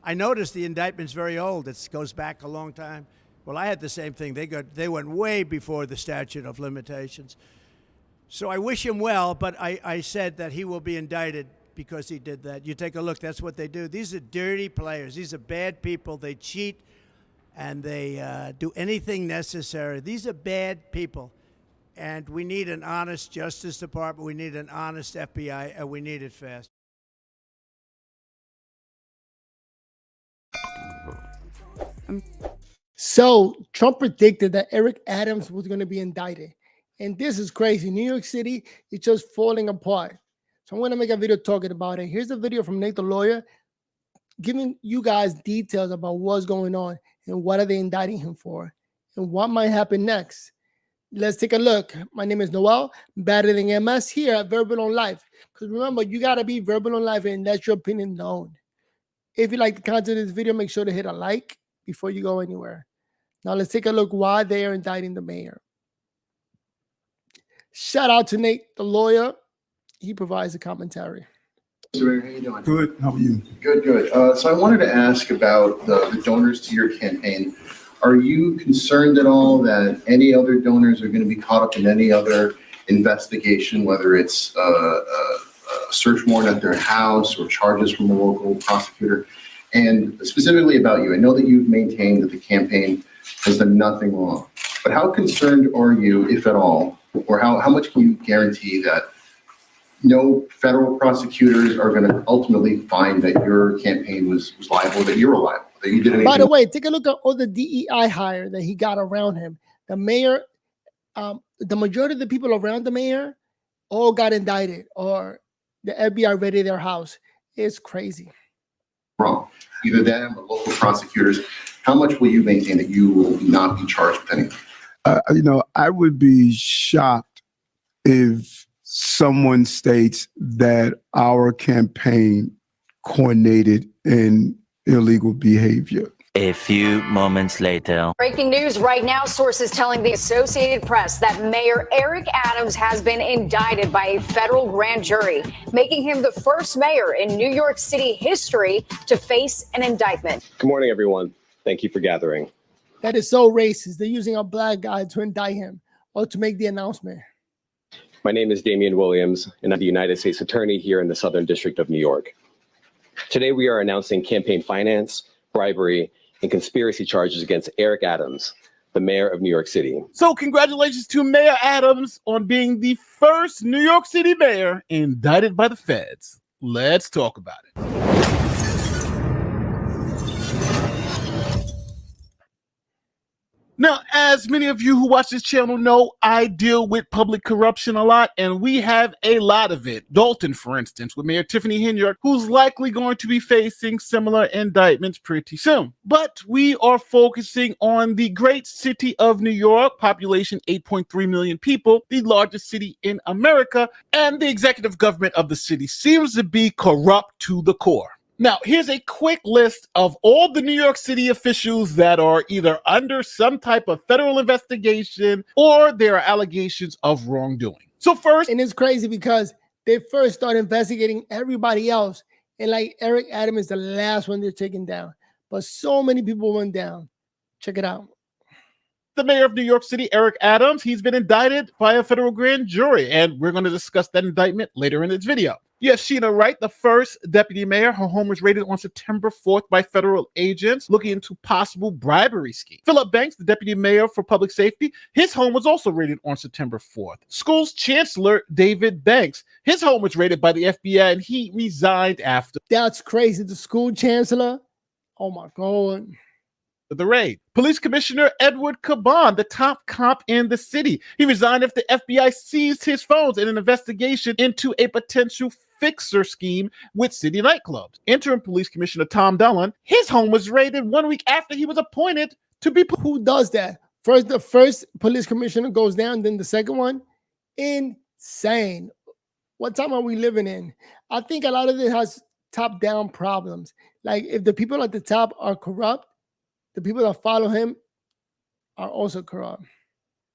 I noticed the indictment's very old. It goes back a long time. Well, I had the same thing. They went way before the statute of limitations. So I wish him well, but I said that he will be indicted because he did that. You take a look, that's what they do. These are dirty players. These are bad people. They cheat and they do anything necessary. These are bad people. And we need an honest Justice Department. We need an honest FBI, and we need it fast. So Trump predicted that Eric Adams was going to be indicted. And this is crazy. New York City is just falling apart. So I'm going to make a video talking about it. Here's a video from Nate the lawyer giving you guys details about what's going on and what are they indicting him for and what might happen next. Let's take a look. My name is Noel, better than MS, here at Verbal on Life. Because remember, you got to be verbal on life and let your opinion known. If you like the content of this video, make sure to hit a like before you go anywhere. Now let's take a look why they are indicting the mayor. Shout out to Nate, the lawyer. He provides a commentary. Mr. Mayor, how you doing? Good. How are you? Good, good. So I wanted to ask about the donors to your campaign. Are you concerned at all that any other donors are going to be caught up in any other investigation, whether it's a search warrant at their house or charges from a local prosecutor? And specifically about you, I know that you've maintained that the campaign has done nothing wrong, but how concerned are you, if at all, or how much can you guarantee that no federal prosecutors are going to ultimately find that your campaign was liable, that you're liable, that you did anything? By the way, take a look at all the DEI hire that he got around him. The mayor, the majority of the people around the mayor all got indicted or the FBI raided their house. It's crazy. Wrong. Either them or local prosecutors. How much will you maintain that you will not be charged with anything? I would be shocked if someone states that our campaign coordinated in illegal behavior. A few moments later. Breaking news right now. Sources telling the Associated Press that Mayor Eric Adams has been indicted by a federal grand jury, making him the first mayor in New York City history to face an indictment. Good morning, everyone. Thank you for gathering. That is so racist. They're using a black guy to indict him or to make the announcement. My name is Damian Williams, and I'm the United States Attorney here in the Southern District of New York. Today, we are announcing campaign finance, bribery, and conspiracy charges against Eric Adams, the mayor of New York City. So congratulations to Mayor Adams on being the first New York City mayor indicted by the feds. Let's talk about it. Now, as many of you who watch this channel know, I deal with public corruption a lot, and we have a lot of it. Dalton, for instance, with Mayor Tiffany Henyard, who's likely going to be facing similar indictments pretty soon. But we are focusing on the great city of New York, population 8.3 million people, the largest city in America, and the executive government of the city seems to be corrupt to the core. Now, here's a quick list of all the New York City officials that are either under some type of federal investigation or there are allegations of wrongdoing. So first, and it's crazy because they first start investigating everybody else, and like Eric Adams is the last one they're taking down. But so many people went down. Check it out. The mayor of New York City, Eric Adams, he's been indicted by a federal grand jury, and we're going to discuss that indictment later in this video. You have Sheena Wright, the first deputy mayor. Her home was raided on September 4th by federal agents looking into possible bribery scheme. Philip Banks, the deputy mayor for public safety, his home was also raided on September 4th. Schools Chancellor David Banks, his home was raided by the FBI and he resigned after. That's crazy. The school chancellor? Oh my God. The raid. Police Commissioner Edward Caban, the top cop in the city. He resigned after the FBI seized his phones in an investigation into a potential fixer scheme with city nightclubs. Interim Police Commissioner Tom Dolan, his home was raided 1 week after he was appointed to be. Who does that? First, the first police commissioner goes down, then the second one? Insane. What time are we living in? I think a lot of it has top-down problems. Like if the people at the top are corrupt, the people that follow him are also corrupt.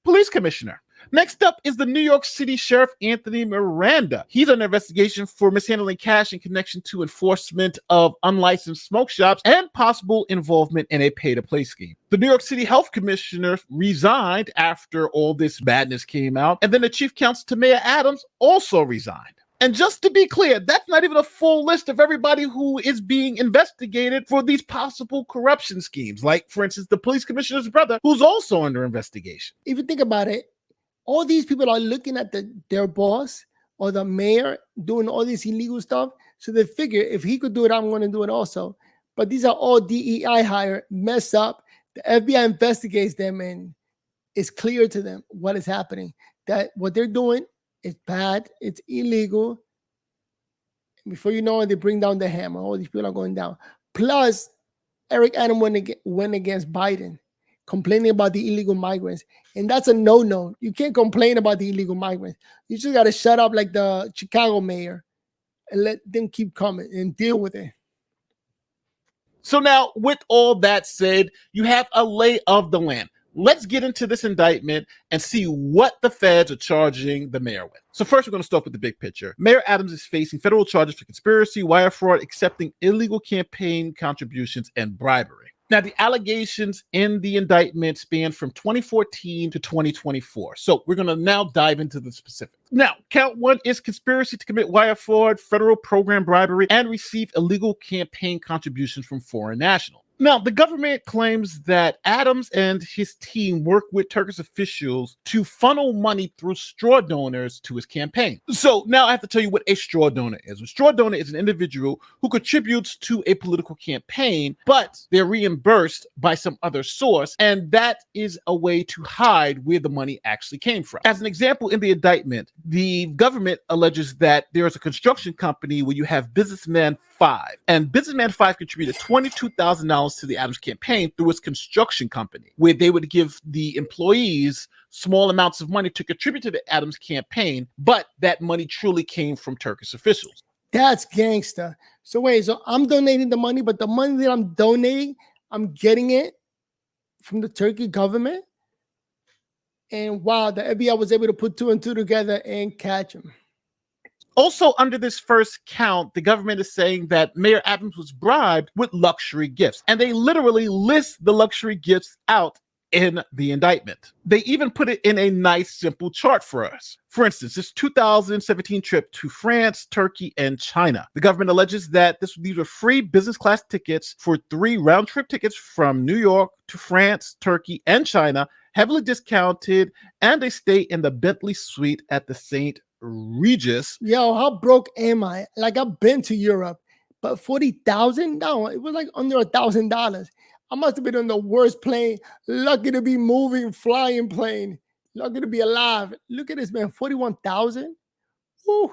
Police Commissioner. Next up is the New York City Sheriff Anthony Miranda. He's under investigation for mishandling cash in connection to enforcement of unlicensed smoke shops and possible involvement in a pay-to-play scheme. The New York City Health Commissioner resigned after all this madness came out, and then the Chief Counsel to Mayor Adams also resigned. And just to be clear, that's not even a full list of everybody who is being investigated for these possible corruption schemes. Like, for instance, the police commissioner's brother, who's also under investigation. If you think about it, all these people are looking at their boss or the mayor doing all this illegal stuff. So they figure if he could do it, I'm going to do it also. But these are all DEI hired, mess up. The FBI investigates them and it's clear to them what is happening. That what they're doing is bad. It's illegal. Before you know it, they bring down the hammer. All these people are going down. Plus, Eric Adams went against Biden, complaining about the illegal migrants. And that's a no-no. You can't complain about the illegal migrants. You just got to shut up like the Chicago mayor and let them keep coming and deal with it. So now, with all that said, you have a lay of the land. Let's get into this indictment and see what the feds are charging the mayor with. So first, we're going to start with the big picture. Mayor Adams is facing federal charges for conspiracy, wire fraud, accepting illegal campaign contributions, and bribery. Now, the allegations in the indictment span from 2014 to 2024. So we're going to now dive into the specifics. Now, count one is conspiracy to commit wire fraud, federal program bribery, and receive illegal campaign contributions from foreign nationals. Now, the government claims that Adams and his team worked with Turkish officials to funnel money through straw donors to his campaign. So now I have to tell you what a straw donor is. A straw donor is an individual who contributes to a political campaign, but they're reimbursed by some other source, and that is a way to hide where the money actually came from. As an example, in the indictment, the government alleges that there is a construction company where you have Businessman 5, and Businessman 5 contributed $22,000 to the Adams campaign through its construction company, where they would give the employees small amounts of money to contribute to the Adams campaign, but that money truly came from Turkish officials. That's gangster. So wait, so I'm donating the money, but the money that I'm donating, I'm getting it from the Turkey government? And wow, the FBI was able to put two and two together and catch him. Also, under this first count, the government is saying that Mayor Adams was bribed with luxury gifts, and they literally list the luxury gifts out in the indictment. They even put it in a nice, simple chart for us. For instance, this 2017 trip to France, Turkey, and China. The government alleges that these were free business class tickets for 3 round-trip tickets from New York to France, Turkey, and China, heavily discounted, and they stay in the Bentley suite at the St. Regis. Yo, how broke am I? Like, I've been to Europe, but 40,000? No, it was like under $1,000. I must have been on the worst plane. Lucky to be moving, flying plane. Lucky to be alive. Look at this, man. 41,000. Woo.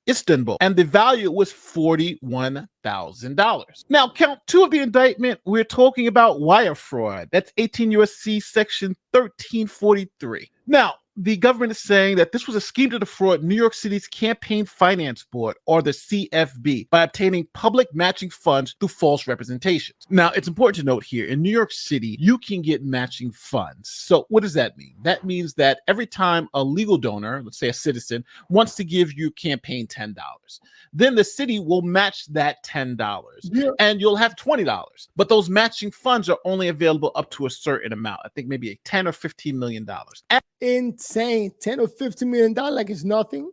Istanbul, and the value was $41,000. Now, count 2 of the indictment, we're talking about wire fraud. That's 18 U.S.C. section 1343. Now, the government is saying that this was a scheme to defraud New York City's Campaign Finance Board, or the CFB, by obtaining public matching funds through false representations. Now, it's important to note here, in New York City, you can get matching funds. So what does that mean? That means that every time a legal donor, let's say a citizen, wants to give your campaign $10, then the city will match that $10, and you'll have $20. But those matching funds are only available up to a certain amount. I think maybe a $10 or $15 million. Insane. $10 or $15 million, like it's nothing.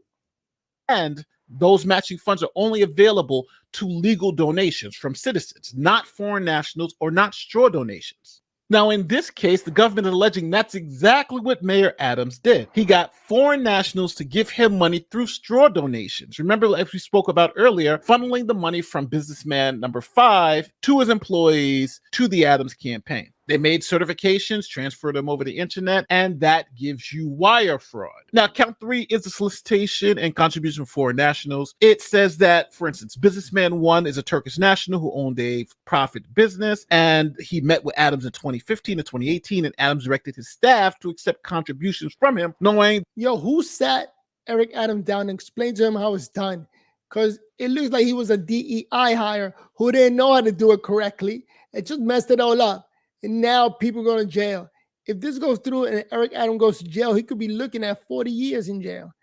And those matching funds are only available to legal donations from citizens, not foreign nationals or not straw donations. Now, in this case, the government is alleging that's exactly what Mayor Adams did. He got foreign nationals to give him money through straw donations. Remember, as we spoke about earlier, funneling the money from businessman number 5 to his employees to the Adams campaign. They made certifications, transferred them over the internet, and that gives you wire fraud. Now, count 3 is the solicitation and contribution from foreign nationals. It says that, for instance, businessman 1 is a Turkish national who owned a profit business, and he met with Adams in 2015 and 2018, and Adams directed his staff to accept contributions from him, knowing... Yo, who sat Eric Adams down and explained to him how it's done? Because it looks like he was a DEI hire who didn't know how to do it correctly. It just messed it all up. And now people go to jail. if this goes through and Eric Adams goes to jail, he could be looking at 40 years in jail.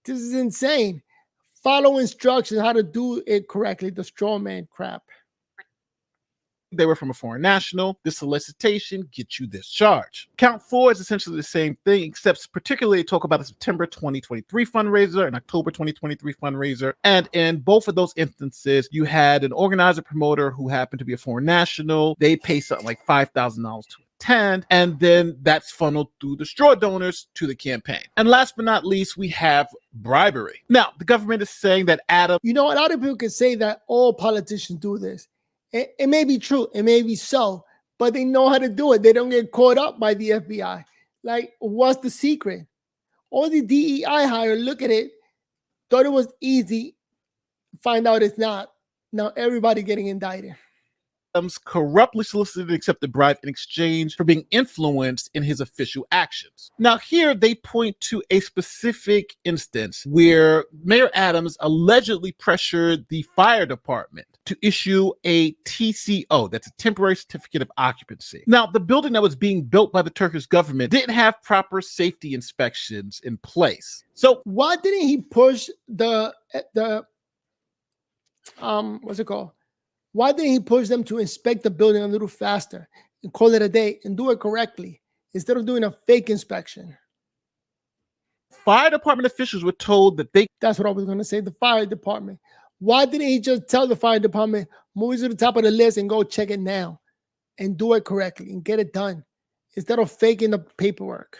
This is insane. Follow instructions how to do it correctly, the straw man crap. They were from a foreign national. This solicitation gets you this charge. Count 4 is essentially the same thing, except particularly talk about a September 2023 fundraiser, an October 2023 fundraiser. And in both of those instances, you had an organizer promoter who happened to be a foreign national. They pay something like $5,000 to attend, and then that's funneled through the straw donors to the campaign. And last but not least, we have bribery. Now, the government is saying that Adams... You know, a lot of people can say that all politicians do this. It may be true, it may be so, but they know how to do it. They don't get caught up by the FBI. Like, what's the secret? All the DEI hire, look at it, thought it was easy, find out it's not. Now everybody getting indicted. Adams corruptly solicited and accepted bribe in exchange for being influenced in his official actions. Now here they point to a specific instance where Mayor Adams allegedly pressured the fire department to issue a TCO, that's a temporary certificate of occupancy. Now the building that was being built by the Turkish government didn't have proper safety inspections in place. So why didn't he push the what's it called? Why didn't he push them to inspect the building a little faster and call it a day and do it correctly instead of doing a fake inspection? Fire department officials were told that That's what I was going to say, the fire department. Why didn't he just tell the fire department, move to the top of the list and go check it now and do it correctly and get it done instead of faking the paperwork?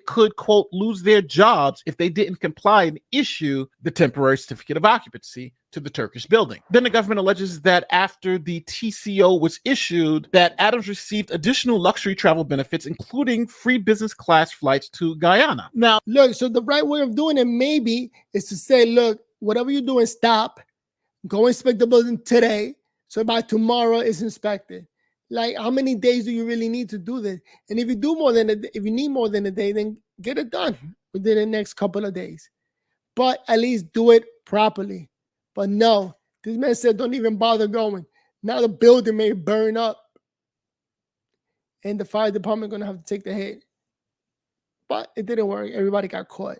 Could, quote, lose their jobs if they didn't comply and issue the temporary certificate of occupancy to the Turkish building. Then the government alleges that after the TCO was issued, that Adams received additional luxury travel benefits, including free business class flights to Guyana. Now, look, so the right way of doing it maybe is to say, look, whatever you're doing, stop, go inspect the building today, so by tomorrow it's inspected. Like, how many days do you really need to do this? And if you do more than if you need more than a day, then get it done within the next couple of days. But at least do it properly. But no, this man said, don't even bother going. Now the building may burn up, and the fire department gonna have to take the hit. But it didn't work. Everybody got caught.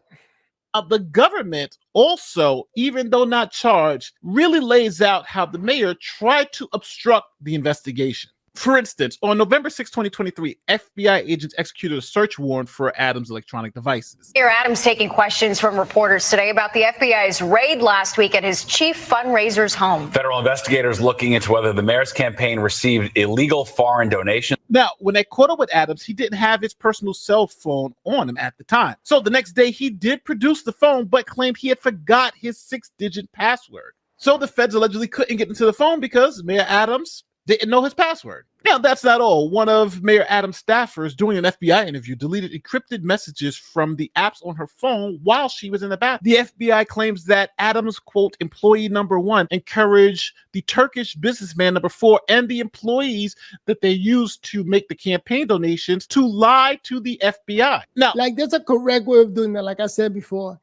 The government also, even though not charged, really lays out how the mayor tried to obstruct the investigation. For instance, on November 6, 2023, FBI agents executed a search warrant for Adams' electronic devices. Mayor Adams taking questions from reporters today about the FBI's raid last week at his chief fundraiser's home. Federal investigators looking into whether the mayor's campaign received illegal foreign donations. Now, when they caught up with Adams, he didn't have his personal cell phone on him at the time. So the next day, he did produce the phone, but claimed he had forgot his 6-digit password. So the feds allegedly couldn't get into the phone because Mayor Adams didn't know his password. Now, that's not all. One of Mayor Adams' staffers doing an FBI interview deleted encrypted messages from the apps on her phone while she was in the bathroom. The FBI claims that Adams, quote, employee number 1 encouraged the Turkish businessman number 4 and the employees that they used to make the campaign donations to lie to the FBI. Now, like, there's a correct way of doing that. Like I said before,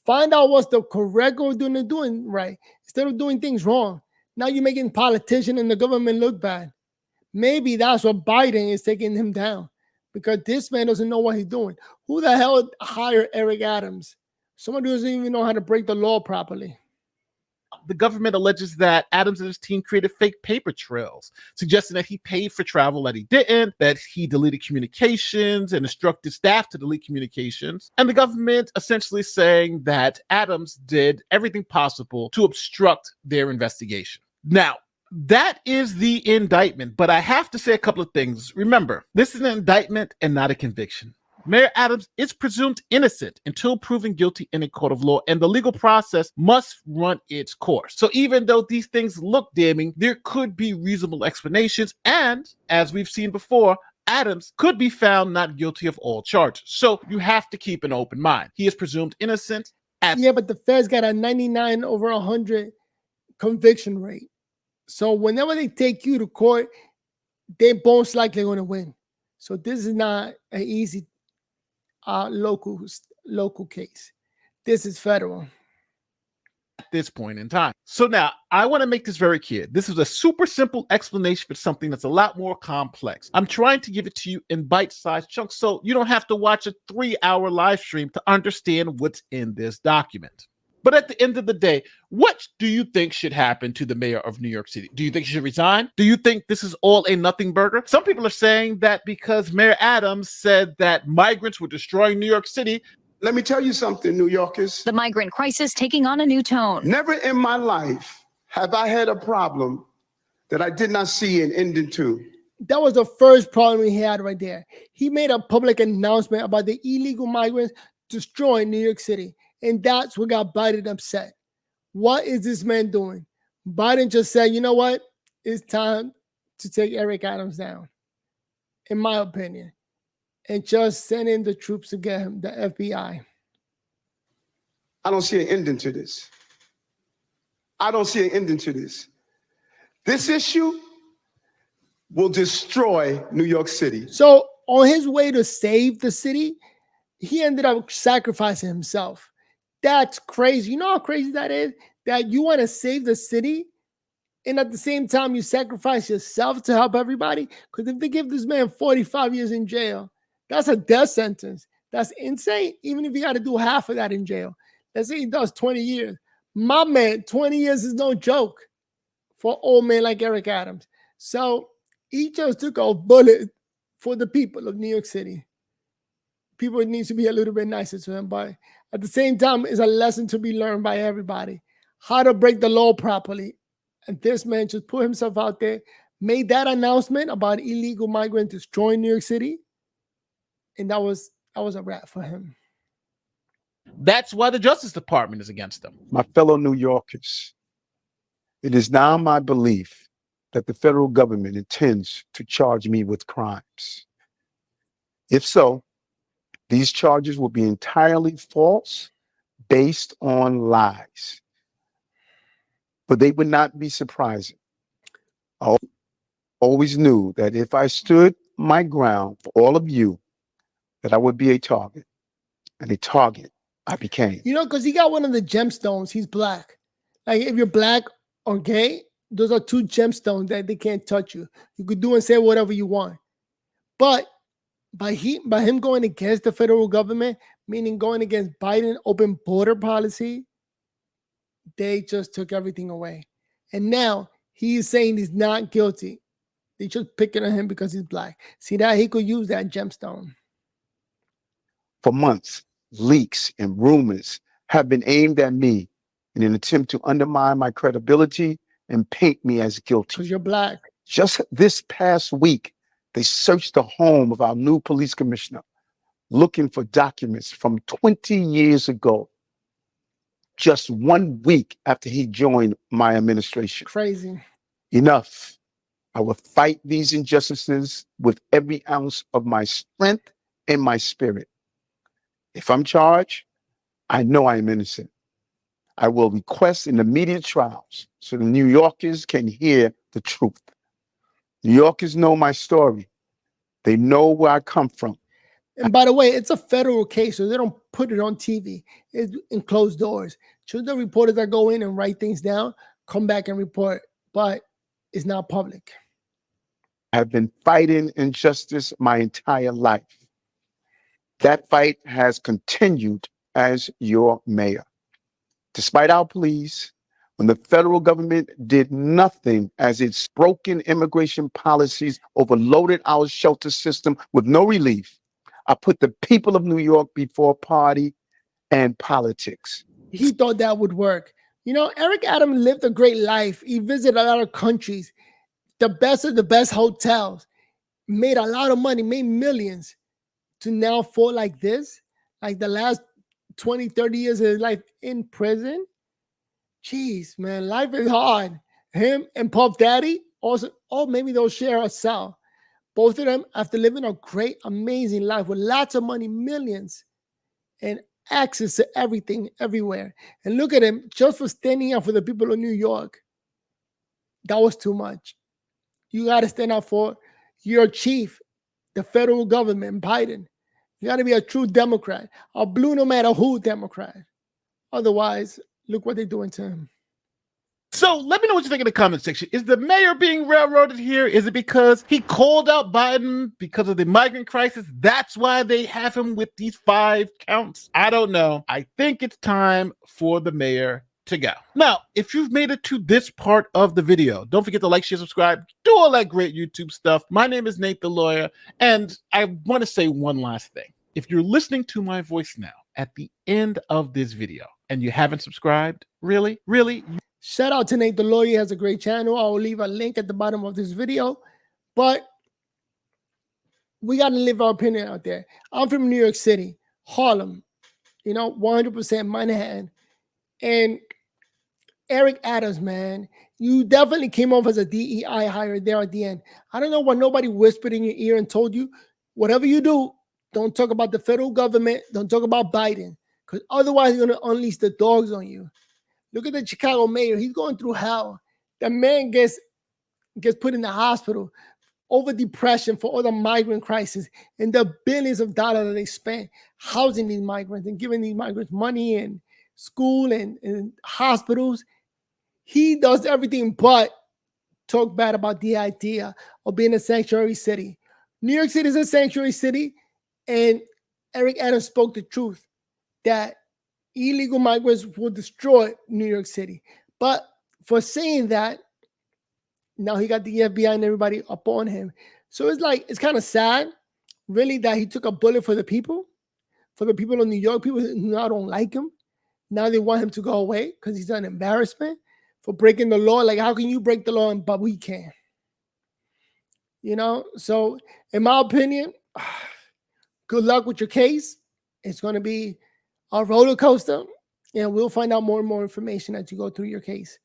find out what's the correct way of doing right instead of doing things wrong. Now you're making politicians and the government look bad. Maybe that's what Biden is taking him down, because this man doesn't know what he's doing. Who the hell hired Eric Adams? Someone who doesn't even know how to break the law properly. The government alleges that Adams and his team created fake paper trails, suggesting that he paid for travel that he didn't, that he deleted communications and instructed staff to delete communications. And the government essentially saying that Adams did everything possible to obstruct their investigation. Now, that is the indictment, but I have to say a couple of things. Remember, this is an indictment and not a conviction. Mayor Adams is presumed innocent until proven guilty in a court of law, and the legal process must run its course. So even though these things look damning, there could be reasonable explanations, and as we've seen before, Adams could be found not guilty of all charges. So you have to keep an open mind. He is presumed innocent. Yeah, but the feds got a 99 over 100 conviction rate. So whenever they take you to court, they're most likely going to win. So this is not an easy local case. This is federal. at this point in time. So now I want to make this very clear. This is a super simple explanation for something that's a lot more complex. I'm trying to give it to you in bite-sized chunks so you don't have to watch a 3-hour live stream to understand what's in this document. But at the end of the day, what do you think should happen to the mayor of New York City? Do you think she should resign? Do you think this is all a nothing burger? Some people are saying that because Mayor Adams said that migrants were destroying New York City. Let me tell you something, New Yorkers. The migrant crisis taking on a new tone. Never in my life have I had a problem that I did not see an ending to. That was the first problem he had right there. He made a public announcement about the illegal migrants destroying New York City. And that's what got Biden upset. What is this man doing? Biden just said, you know what? It's time to take Eric Adams down, in my opinion, and just send in the troops to get him, the FBI. I don't see an ending to this. I don't see an ending to this. This issue will destroy New York City. So on his way to save the city, he ended up sacrificing himself. That's crazy. You know how crazy that is? That you want to save the city, and at the same time, you sacrifice yourself to help everybody? Because if they give this man 45 years in jail, that's a death sentence. That's insane. Even if you got to do half of that in jail. Let's say he does 20 years. My man, 20 years is no joke for an old man like Eric Adams. So he just took a bullet for the people of New York City. People need to be a little bit nicer to him, but at the same time, it's a lesson to be learned by everybody. How to break the law properly. And this man just put himself out there, made that announcement about illegal migrants destroying New York City. And that was a wrap for him. That's why the Justice Department is against them. My fellow New Yorkers, it is now my belief that the federal government intends to charge me with crimes. If so, these charges will be entirely false, based on lies. But they would not be surprising. I always knew that if I stood my ground for all of you, that I would be a target. And a target I became. You know, because he got one of the gemstones. He's black. Like if you're black or gay, those are two gemstones that they can't touch you. You could do and say whatever you want. But by him going against the federal government, meaning going against Biden open border policy, they just took everything away. And now he's saying he's not guilty. They just picking on him because he's black. See that? He could use that gemstone. For months, leaks and rumors have been aimed at me in an attempt to undermine my credibility and paint me as guilty. Because you're black. Just this past week, they searched the home of our new police commissioner, looking for documents from 20 years ago, just 1 week after he joined my administration. Crazy. Enough. I will fight these injustices with every ounce of my strength and my spirit. If I'm charged, I know I am innocent. I will request an immediate trials so the New Yorkers can hear the truth. New Yorkers know my story. They know where I come from. And by the way, it's a federal case, so they don't put it on TV. It's in closed doors. Should the reporters that go in and write things down come back and report, but it's not public. I've been fighting injustice my entire life. That fight has continued as your mayor. Despite our pleas, when the federal government did nothing as its broken immigration policies overloaded our shelter system with no relief, I put the people of New York before party and politics. He thought that would work. You know, Eric Adams lived a great life. He visited a lot of countries, the best of the best hotels, made a lot of money, made millions, to now fall like this, like the last 20, 30 years of his life in prison. Jeez, man, life is hard. Him and Puff Daddy also, maybe they'll share a cell. Both of them, after living a great, amazing life with lots of money, millions, and access to everything, everywhere. And look at him, just for standing up for the people of New York. That was too much. You got to stand up for your chief, the federal government, Biden. You got to be a true Democrat, a blue no matter who Democrat. Otherwise, Look what they're doing to him. So let me know what you think in the comment section. Is the mayor being railroaded here? Is it because he called out Biden because of the migrant crisis? That's why they have him with these 5 counts. I don't know. I think it's time for the mayor to go. Now, if you've made it to this part of the video, don't forget to like, share, subscribe, do all that great YouTube stuff. My name is Nate the Lawyer, and I want to say one last thing. If you're listening to my voice now at the end of this video and you haven't subscribed, really? Shout out to Nate the Lawyer. He has a great channel. I will leave a link at the bottom of this video. But we got to live our opinion out there. I'm from New York City, Harlem, 100% Manhattan. And Eric Adams, man, you definitely came off as a DEI hire there at the end. I don't know why nobody whispered in your ear and told you, whatever you do, don't talk about the federal government. Don't talk about Biden, because otherwise you're going to unleash the dogs on you. Look at the Chicago mayor. He's going through hell. The man gets put in the hospital over depression for all the migrant crisis and the billions of dollars that they spent housing these migrants and giving these migrants money and school and hospitals. He does everything but talk bad about the idea of being a sanctuary city. New York City is a sanctuary city, and Eric Adams spoke the truth that illegal migrants will destroy New York City. But for saying that, now he got the FBI and everybody up on him. So it's kind of sad, really, that he took a bullet for the people in New York, people who now don't like him. Now they want him to go away because he's an embarrassment for breaking the law. Like, how can you break the law but we can't? So in my opinion, good luck with your case. It's going to be a roller coaster, and we'll find out more and more information as you go through your case.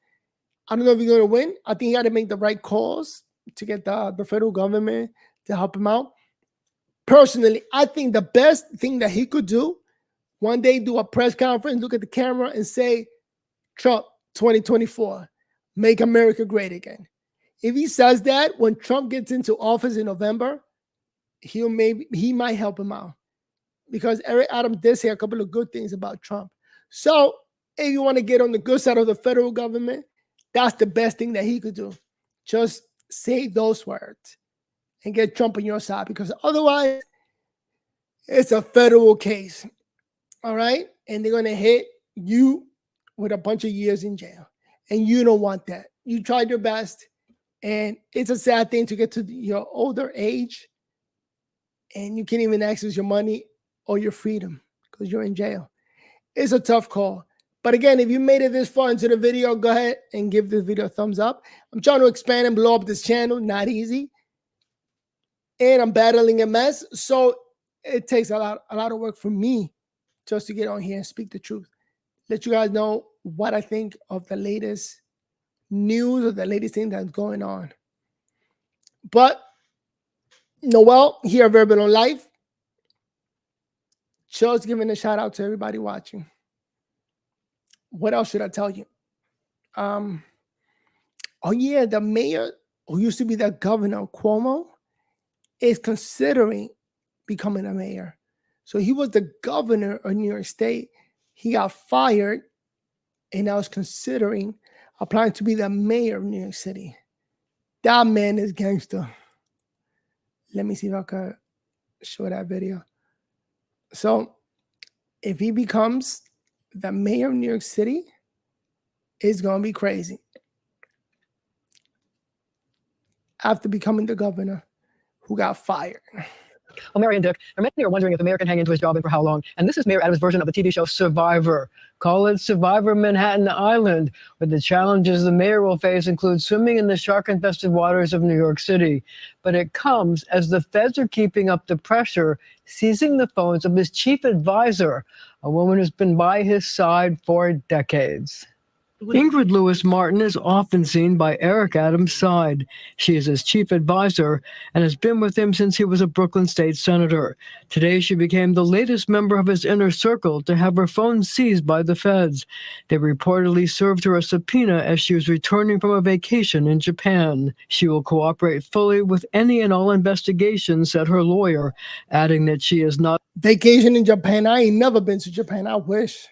I don't know if you're going to win. I think you got to make the right calls to get the federal government to help him out. Personally, I think the best thing that he could do, one day do a press conference, look at the camera and say, Trump 2024, make America great again. If he says that when Trump gets into office in November, he might help him out. Because Eric Adams did say a couple of good things about Trump. So if you want to get on the good side of the federal government, that's the best thing that he could do. Just say those words and get Trump on your side, because otherwise it's a federal case. All right? And they're going to hit you with a bunch of years in jail. And you don't want that. You tried your best. And it's a sad thing to get to your older age and you can't even access your money or your freedom because you're in jail. It's a tough call. But again, if you made it this far into the video, go ahead and give this video a thumbs up. I'm trying to expand and blow up this channel. Not easy. And I'm battling a mess. So it takes a lot of work for me just to get on here and speak the truth. Let you guys know what I think of the latest news or the latest thing that's going on. But Noel here at Verbal on Life. Just giving a shout out to everybody watching. What else should I tell you? Oh yeah, the mayor who used to be the governor, Cuomo, is considering becoming a mayor. So he was the governor of New York State. He got fired and now is considering applying to be the mayor of New York City. That man is gangster. Let me see if I can show that video. So if he becomes the mayor of New York City, it's going to be crazy. After becoming the governor who got fired. Well, Mary and Dick, many are wondering if the mayor can hang into his job and for how long. And this is Mayor Adams' version of the TV show Survivor. Call it Survivor Manhattan Island, where the challenges the mayor will face include swimming in the shark-infested waters of New York City. But it comes as the feds are keeping up the pressure, seizing the phones of his chief advisor, a woman who's been by his side for decades. Ingrid Lewis Martin is often seen by Eric Adams' side. She is his chief advisor and has been with him since he was a Brooklyn state senator. Today, she became the latest member of his inner circle to have her phone seized by the feds. They reportedly served her a subpoena as she was returning from a vacation in Japan. She will cooperate fully with any and all investigations, said her lawyer, adding that she is not. Vacation in Japan? I ain't never been to Japan. I wish.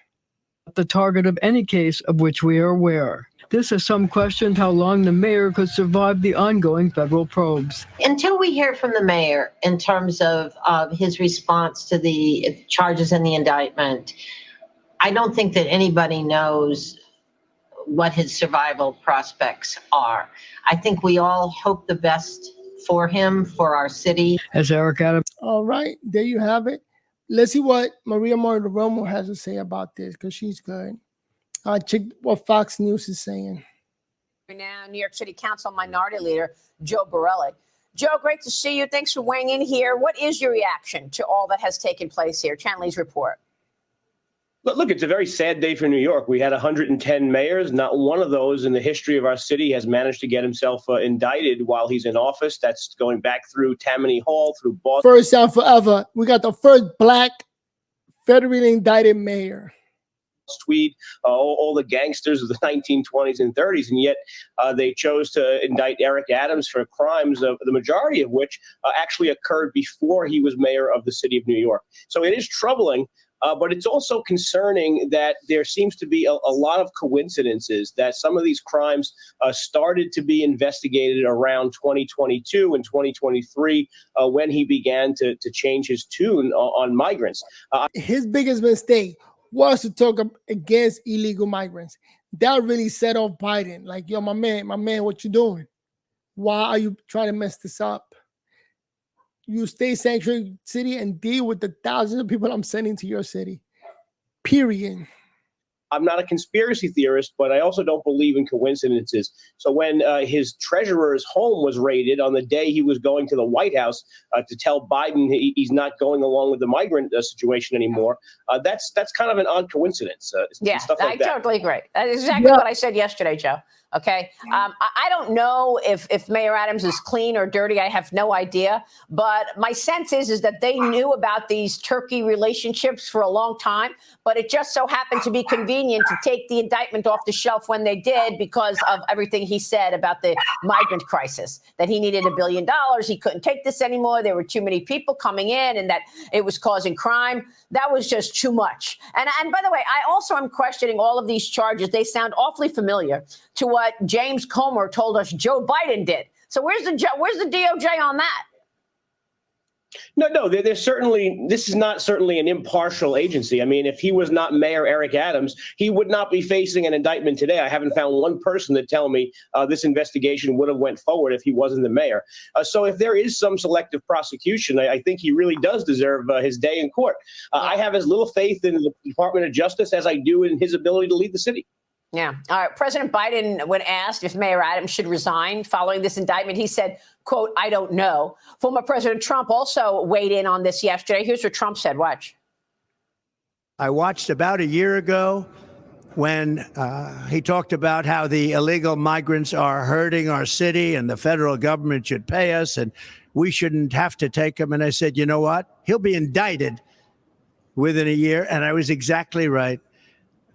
the target of any case of which we are aware. This has some questioned how long the mayor could survive the ongoing federal probes. Until we hear from the mayor in terms of his response to the charges in the indictment, I don't think that anybody knows what his survival prospects are. I think we all hope the best for him, for our city. As Eric Adams. All right, there you have it. Let's see what Maria Morromo has to say about this, because she's good. Check what Fox News is saying. Now, New York City Council Minority Leader Joe Borelli. Joe, great to see you. Thanks for weighing in here. What is your reaction to all that has taken place here? Chanley's report. Look, it's a very sad day for New York. We had 110 mayors. Not one of those in the history of our city has managed to get himself indicted while he's in office. That's going back through Tammany Hall, through Boston. First time forever, we got the first black federally indicted mayor. Tweed, all the gangsters of the 1920s and 30s, and yet they chose to indict Eric Adams for crimes, the majority of which actually occurred before he was mayor of the city of New York. So it is troubling. But it's also concerning that there seems to be a lot of coincidences that some of these crimes started to be investigated around 2022 and 2023 when he began to change his tune on migrants. His biggest mistake was to talk against illegal migrants. That really set off Biden. Like, yo, my man, what you doing? Why are you trying to mess this up? You stay sanctuary city and deal with the thousands of people I'm sending to your city. Period. I'm not a conspiracy theorist, but I also don't believe in coincidences. So when his treasurer's home was raided on the day he was going to the White House to tell Biden he's not going along with the migrant situation anymore, that's kind of an odd coincidence. Yeah, stuff like I that. totally agree. That's exactly what I said yesterday, Joe. Okay. I don't know if Mayor Adams is clean or dirty. I have no idea. But my sense is that they knew about these Turkey relationships for a long time. But it just so happened to be convenient to take the indictment off the shelf when they did because of everything he said about the migrant crisis, that he needed $1 billion. He couldn't take this anymore. There were too many people coming in and that it was causing crime. That was just too much. And by the way, I also am questioning all of these charges. They sound awfully familiar to what James Comer told us Joe Biden did. So where's the DOJ on that? No, there's certainly, this is not certainly an impartial agency. I mean, if he was not Mayor Eric Adams, he would not be facing an indictment today. I haven't found one person that tell me this investigation would have went forward if he wasn't the mayor. So if there is some selective prosecution, I think he really does deserve his day in court. I have as little faith in the Department of Justice as I do in his ability to lead the city. Yeah. All right. President Biden, when asked if Mayor Adams should resign following this indictment, he said, quote, "I don't know." Former President Trump also weighed in on this yesterday. Here's what Trump said. Watch. I watched about a year ago when he talked about how the illegal migrants are hurting our city and the federal government should pay us and we shouldn't have to take them. And I said, you know what? He'll be indicted within a year. And I was exactly right.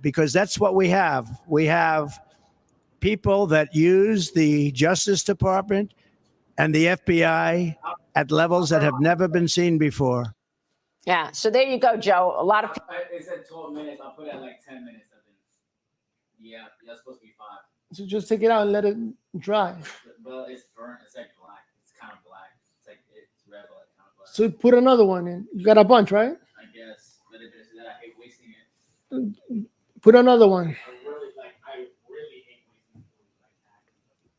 Because that's what we have. We have people that use the Justice Department and the FBI at levels that have never been seen before. Yeah. So there you go, Joe. A lot of people. They said 12 minutes. I'll put it at like 10 minutes, I think. Yeah, that's supposed to be 5. So just take it out and let it dry. Well, it's burnt. It's like black. It's kind of black. It's like it's red, but kind of black. So put another one in. You got a bunch, right? I guess. But if it's that, I hate wasting it. Put another one. I really hate wasting food.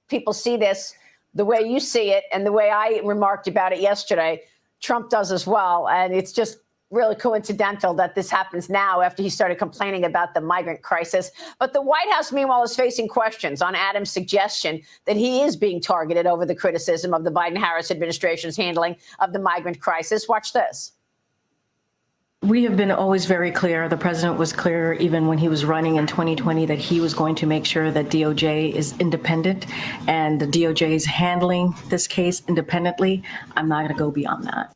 People see this the way you see it and the way I remarked about it yesterday. Trump does as well. And it's just really coincidental that this happens now after he started complaining about the migrant crisis. But the White House, meanwhile, is facing questions on Adams' suggestion that he is being targeted over the criticism of the Biden-Harris administration's handling of the migrant crisis. Watch this. We have been always very clear. The president was clear even when he was running in 2020 that he was going to make sure that DOJ is independent and the DOJ is handling this case independently. I'm not going to go beyond that.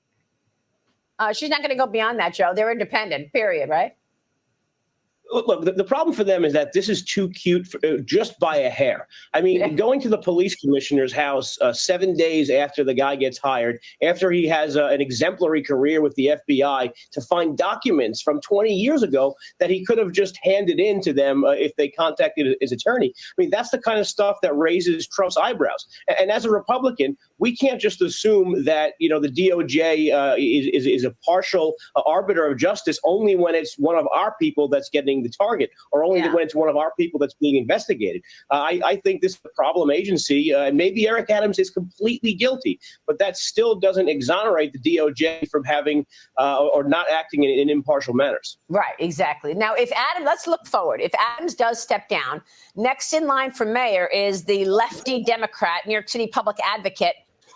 She's not going to go beyond that, Joe. They're independent, period, right? Look, the problem for them is that this is too cute just by a hair. I mean, going to the police commissioner's house 7 days after the guy gets hired, after he has an exemplary career with the FBI, to find documents from 20 years ago that he could have just handed in to them if they contacted his attorney. I mean, that's the kind of stuff that raises Trump's eyebrows. And as a Republican, we can't just assume that, the DOJ is a partial arbiter of justice only when it's one of our people that's getting the target, or only when it's one of our people that's being investigated. I think this is a problem agency, and maybe Eric Adams is completely guilty, but that still doesn't exonerate the DOJ from having or not acting in impartial manners. Right, exactly. Now, let's look forward. If Adams does step down, next in line for mayor is the lefty Democrat, New York City public advocate,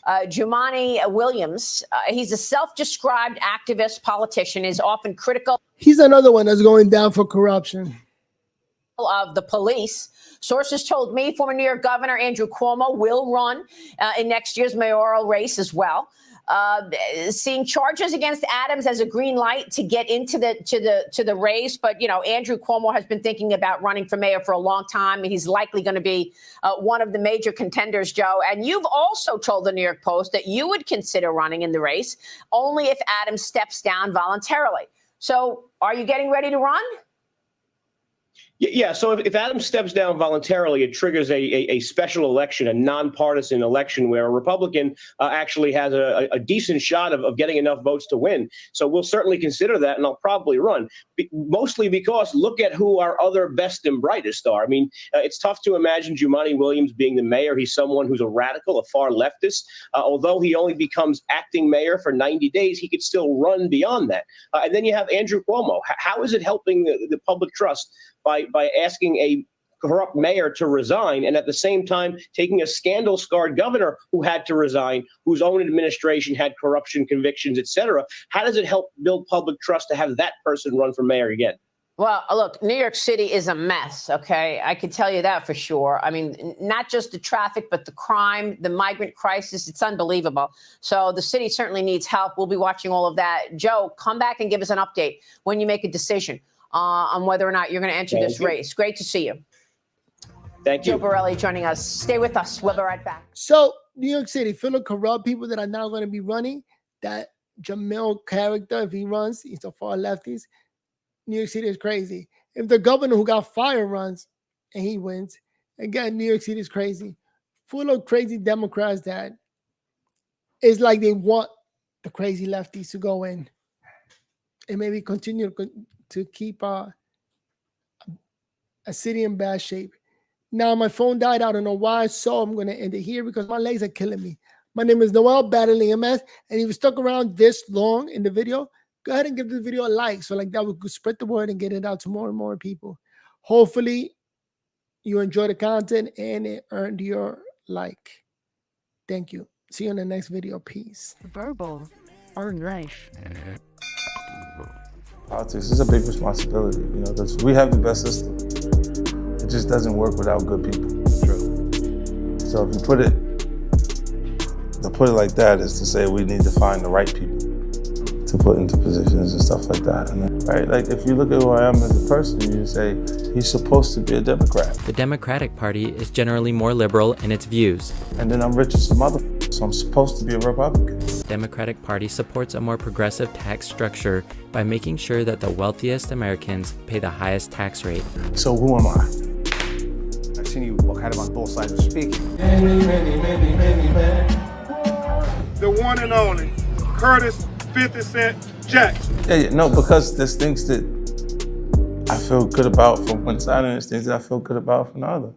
Jumaane Williams. He's a self-described activist politician, is often critical. He's another one that's going down for corruption. Of the police. Sources told me former New York Governor Andrew Cuomo will run in next year's mayoral race as well. Seeing charges against Adams as a green light to get into the race, but Andrew Cuomo has been thinking about running for mayor for a long time. He's likely going to be one of the major contenders, Joe. And you've also told the New York Post that you would consider running in the race only if Adams steps down voluntarily. So, are you getting ready to run? Yeah, so if Adams steps down voluntarily, it triggers a special election, a nonpartisan election where a Republican actually has a decent shot of getting enough votes to win. So we'll certainly consider that, and I'll probably run, mostly because look at who our other best and brightest are. I mean, it's tough to imagine Jumaane Williams being the mayor. He's someone who's a radical, a far leftist. Although he only becomes acting mayor for 90 days, he could still run beyond that. And then you have Andrew Cuomo. How is it helping the public trust by asking a corrupt mayor to resign, and at the same time taking a scandal-scarred governor who had to resign, whose own administration had corruption convictions, et cetera? How does it help build public trust to have that person run for mayor again? Well, look, New York City is a mess, okay? I can tell you that for sure. I mean, not just the traffic, but the crime, the migrant crisis. It's unbelievable. So the city certainly needs help. We'll be watching all of that. Joe, come back and give us an update when you make a decision on whether or not you're going to enter this race. Great to see you. Thank you. Joe Borelli joining us. Stay with us. We'll be right back. So, New York City, full of corrupt people that are now going to be running. That Jamil character, if he runs, he's a far leftist. New York City is crazy. If the governor who got fired runs and he wins, again, New York City is crazy. Full of crazy Democrats that it's like they want the crazy lefties to go in and maybe continue to keep a city in bad shape. Now, my phone died. I don't know why, so I'm going to end it here because my legs are killing me. My name is Noel, battling MS, and if you stuck around this long in the video, go ahead and give the video a like, so like that we could spread the word and get it out to more and more people. Hopefully, you enjoy the content and it earned your like. Thank you. See you in the next video. Peace. Verbal or life. Politics is a big responsibility, because we have the best system. It just doesn't work without good people. True. So if you put it like that is to say we need to find the right people to put into positions and stuff like that. And right, like if you look at who I am as a person, you say he's supposed to be a Democrat. The Democratic Party is generally more liberal in its views. And then I'm rich as some other, so I'm supposed to be a Republican. The Democratic Party supports a more progressive tax structure by making sure that the wealthiest Americans pay the highest tax rate. So who am I? I've seen you kind of on both sides of speaking. The one and only Curtis 50 Cent Jackson. Yeah, no, because there's things that I feel good about from one side and there's things that I feel good about from the other.